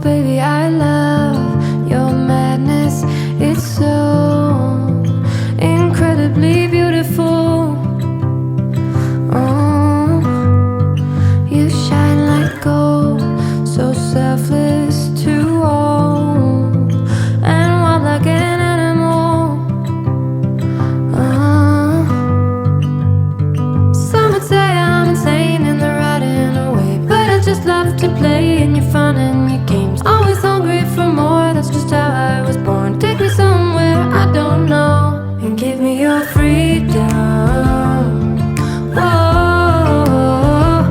baby, I love your madness. It's so incredibly beautiful. Oh, you shine like gold, so selfless to all, and wild like an animal. Some would say I'm insane in the right and away, but I just love to play in your fun and your games. Always hungry for more, that's just how I was born. Take me somewhere I don't know, and give me your freedom. Whoa,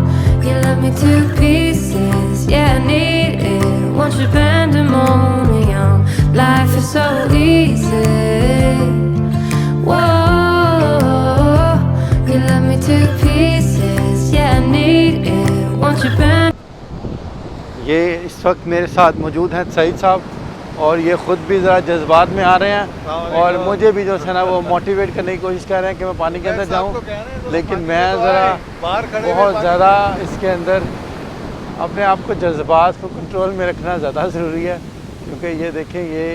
you love me to pieces, yeah, I need it. Want your pandemonium, life is so easy. Whoa, you love me to pieces, yeah, I need it. Want your pandemonium. ये इस वक्त मेरे साथ मौजूद हैं सईद साहब, और ये ख़ुद भी ज़रा जज्बात में आ रहे हैं और मुझे भी जो है ना वो मोटिवेट करने की कोशिश कर रहे हैं कि मैं पानी के अंदर जाऊं, लेकिन मैं ज़रा बहुत ज़्यादा इसके अंदर अपने आप को जज्बात को कंट्रोल में रखना ज़्यादा ज़रूरी है, क्योंकि ये देखें ये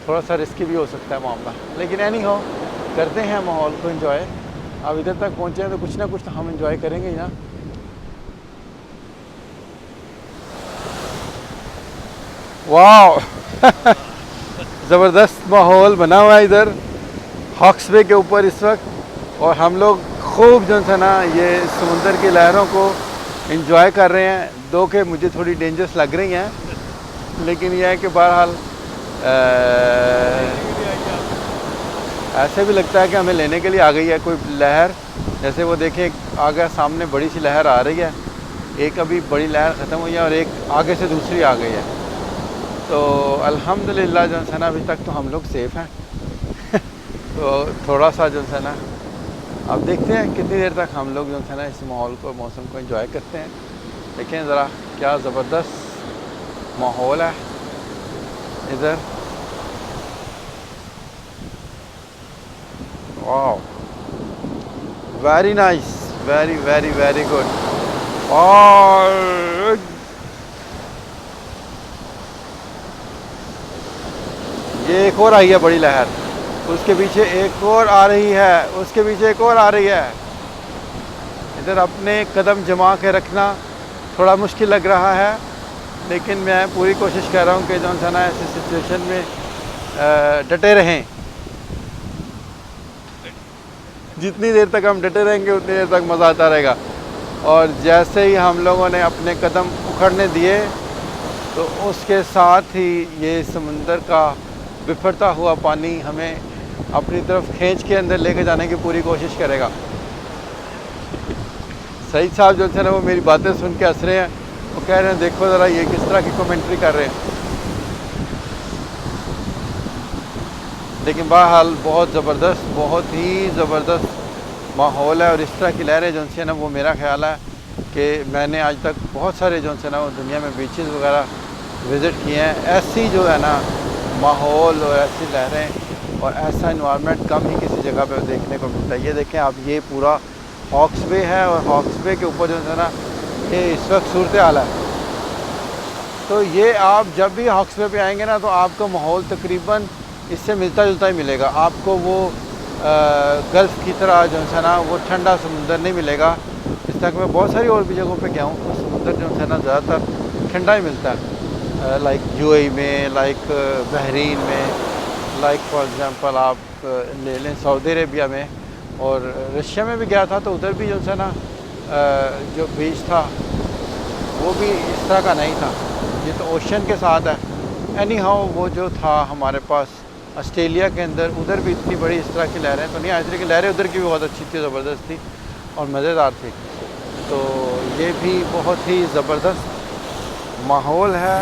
थोड़ा सा रिस्की भी हो सकता है मामला, लेकिन एनी हो करते हैं माहौल को एंजॉय। अब इधर तक पहुँचे हैं तो कुछ ना कुछ तो हम एंजॉय करेंगे ही ना। वाह ज़बरदस्त माहौल बना हुआ है इधर हॉक्स बे के ऊपर इस वक्त, और हम लोग खूब जो है ना ये समुंदर की लहरों को एंजॉय कर रहे हैं। दो के मुझे थोड़ी डेंजरस लग रही हैं, लेकिन यह है कि बहरहाल ऐसे भी लगता है कि हमें लेने के लिए आ गई है कोई लहर। जैसे वो देखें आगे सामने बड़ी सी लहर आ रही है, एक अभी बड़ी लहर ख़त्म हुई है और एक आगे से दूसरी आ गई है। तो अल्हम्दुलिल्लाह जो है ना अभी तक तो हम लोग सेफ़ हैं। तो थोड़ा सा जो है ना अब देखते हैं कितनी देर तक हम लोग जो है ना इस माहौल को मौसम को एंजॉय करते हैं। देखें ज़रा क्या ज़बरदस्त माहौल है इधर। वाह very nice, very very very good. और ये एक और आई है बड़ी लहर, उसके पीछे एक और आ रही है, उसके पीछे एक और आ रही है। इधर अपने कदम जमा के रखना थोड़ा मुश्किल लग रहा है, लेकिन मैं पूरी कोशिश कर रहा हूँ कि जो है ना ऐसी सिचुएशन में डटे रहें। जितनी देर तक हम डटे रहेंगे उतनी देर तक मज़ा आता रहेगा। और जैसे ही हम लोगों ने अपने कदम उखड़ने दिए तो उसके साथ ही ये समुंदर का बिफरता हुआ पानी हमें अपनी तरफ खींच के अंदर लेके जाने की पूरी कोशिश करेगा। सईद साहब जो है ना वो मेरी बातें सुन के हंस रहे हैं, वो कह रहे हैं देखो ज़रा ये किस तरह की कमेंट्री कर रहे हैं। लेकिन बहरहाल बहुत ज़बरदस्त, बहुत ही ज़बरदस्त माहौल है। और इस तरह की लहरें जो है ना वो मेरा ख्याल है कि मैंने आज तक बहुत सारे जो है ना वो दुनिया में बीचेस वगैरह विज़िट किए हैं। ऐसी जो है ना माहौल और ऐसी लहरें और ऐसा इन्वायरमेंट कम ही किसी जगह पे देखने को मिलता है। ये देखें आप, ये पूरा हॉक्स बे है और हॉक्स बे के ऊपर जो है ना ये इस वक्त सूरत हाल है। तो ये आप जब भी हॉक्स बे पे आएंगे ना तो आपको माहौल तकरीबन इससे मिलता जुलता ही मिलेगा। आपको वो गल्फ़ की तरह जो है ना वो ठंडा समुंदर नहीं मिलेगा। इस तक मैं बहुत सारी और भी जगहों पे गया हूँ तो समुंदर जो है ना ज़्यादातर ठंडा ही मिलता है, लाइक यूएई में, लाइक बहरीन में, लाइक फॉर एग्ज़ाम्पल आप ले लें सऊदी अरेबिया में। और रशिया में भी गया था तो उधर भी जो है ना जो बीच था वो भी इस तरह का नहीं था, ये तो ओशन के साथ है। एनी हाउ वो जो था हमारे पास ऑस्ट्रेलिया के अंदर, उधर भी इतनी बड़ी इस तरह की लहरें तो नहीं, इस तरह की लहरें उधर की भी बहुत अच्छी थी, ज़बरदस्त थी और मज़ेदार थी। तो ये भी बहुत ही ज़बरदस्त माहौल है।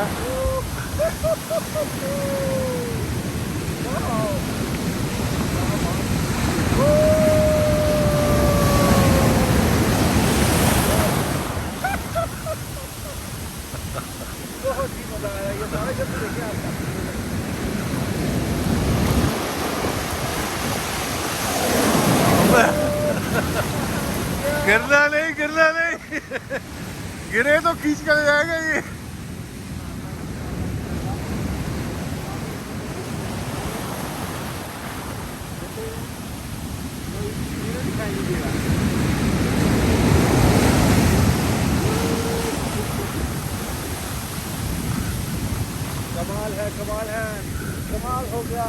बहुत ही मज़ा आया ये सारा जब देखे आपका। गिरना नहीं गिरे तो खींच कर जाएगा ये। कमाल है, कमाल है, कमाल हो गया।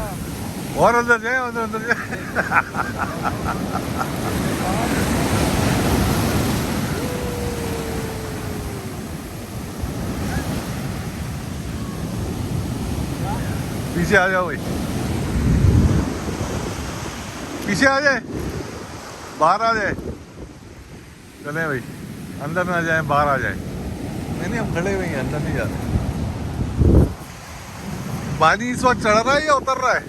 और अंदर जाए, अंदर जाए। पीछे आ जाओ भाई, पीछे आ जाए, बाहर आ जाए। चले भाई, अंदर ना जाए, बाहर आ जाए। नहीं हम खड़े हुए हैं, अंदर नहीं जाते। पानी इस वक्त चढ़ रहा है या उतर रहा है?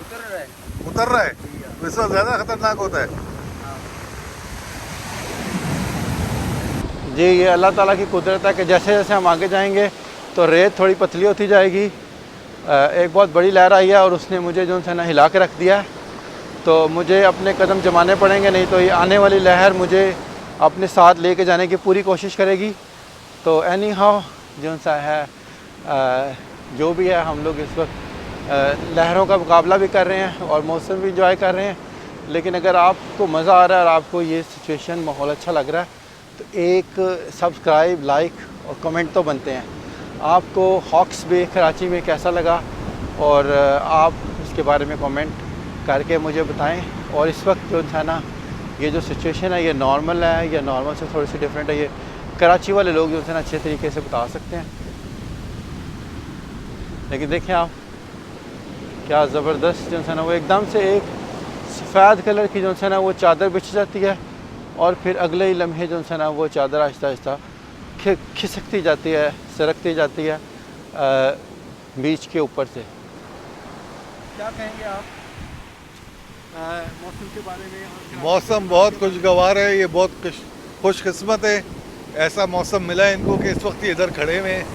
उतर रहा है। उतर रहा है, तो इस वक्त ज्यादा खतरनाक होता है। जी, ये अल्लाह ताला की कुदरत है कि जैसे जैसे हम आगे जाएंगे तो रेत थोड़ी पतली होती जाएगी। एक बहुत बड़ी लहर आई है और उसने मुझे जो है ना हिला के रख दिया, तो मुझे अपने कदम जमाने पड़ेंगे, नहीं तो ये आने वाली लहर मुझे अपने साथ लेके जाने की पूरी कोशिश करेगी। तो एनी हाउ जो सा है जो भी है, हम लोग इस वक्त लहरों का मुकाबला भी कर रहे हैं और मौसम भी इंजॉय कर रहे हैं। लेकिन अगर आपको मज़ा आ रहा है और आपको ये सिचुएशन माहौल अच्छा लग रहा है तो एक सब्सक्राइब, लाइक और कमेंट तो बनते हैं। आपको हॉक्स बे कराची में कैसा लगा और आप इसके बारे में कमेंट करके मुझे बताएं। और इस वक्त जो है ना ये जो सिचुएशन है ये नॉर्मल है या नॉर्मल से थोड़ी सी डिफरेंट है, ये कराची वाले लोग जो है ना अच्छे तरीके से बता सकते हैं। लेकिन देखें आप क्या ज़बरदस्त जो है ना वो एकदम से एक सफ़ेद कलर की जो है ना वो चादर बिछ जाती है और फिर अगले ही लम्हे जो है ना वो चादर आहिस्ता आहिस्ता खिसकती जाती है, सरकती जाती है बीच के ऊपर से। क्या कहेंगे आप मौसम के बारे में? मौसम बहुत खुशगवार है, ये बहुत खुशकिस्मत है, ऐसा मौसम मिला है इनको कि इस वक्त ये इधर खड़े हुए हैं।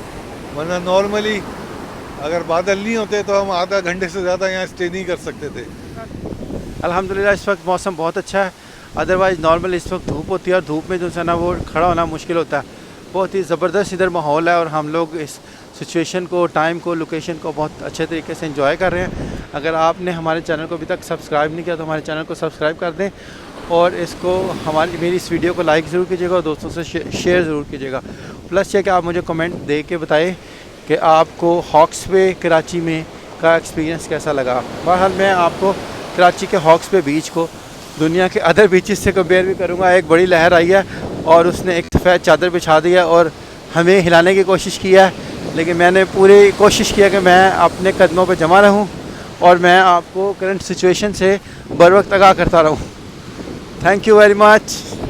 वरना नॉर्मली अगर बादल नहीं होते तो हम आधा घंटे से ज़्यादा यहाँ स्टे नहीं कर सकते थे। अल्हम्दुलिल्लाह इस वक्त मौसम बहुत अच्छा है। अदरवाइज़ नॉर्मल इस वक्त धूप होती है और धूप में जो है ना वो खड़ा होना मुश्किल होता है। बहुत ही ज़बरदस्त इधर माहौल है और हम लोग इस सिचुएशन को, टाइम को, लोकेशन को बहुत अच्छे तरीके से एंजॉय कर रहे हैं। अगर आपने हमारे चैनल को अभी तक सब्सक्राइब नहीं किया तो हमारे चैनल को सब्सक्राइब कर दें और इसको मेरी इस वीडियो को लाइक ज़रूर कीजिएगा और दोस्तों से शेयर ज़रूर कीजिएगा। प्लस ये कि आप मुझे कमेंट दे के बताएं कि आपको हॉक्स बे कराची में का एक्सपीरियंस कैसा लगा। बहरहाल मैं आपको कराची के हॉक्स बे बीच को दुनिया के अदर बीचेस से कंपेयर भी करूँगा। एक बड़ी लहर आई है और उसने एक सफ़ेद चादर बिछा दी है और हमें हिलाने की कोशिश की है, लेकिन मैंने पूरी कोशिश किया कि मैं अपने कदमों पर जमा रहूं और मैं आपको करंट सिचुएशन से बर वक्त आगाह करता रहूं। Thank you very much.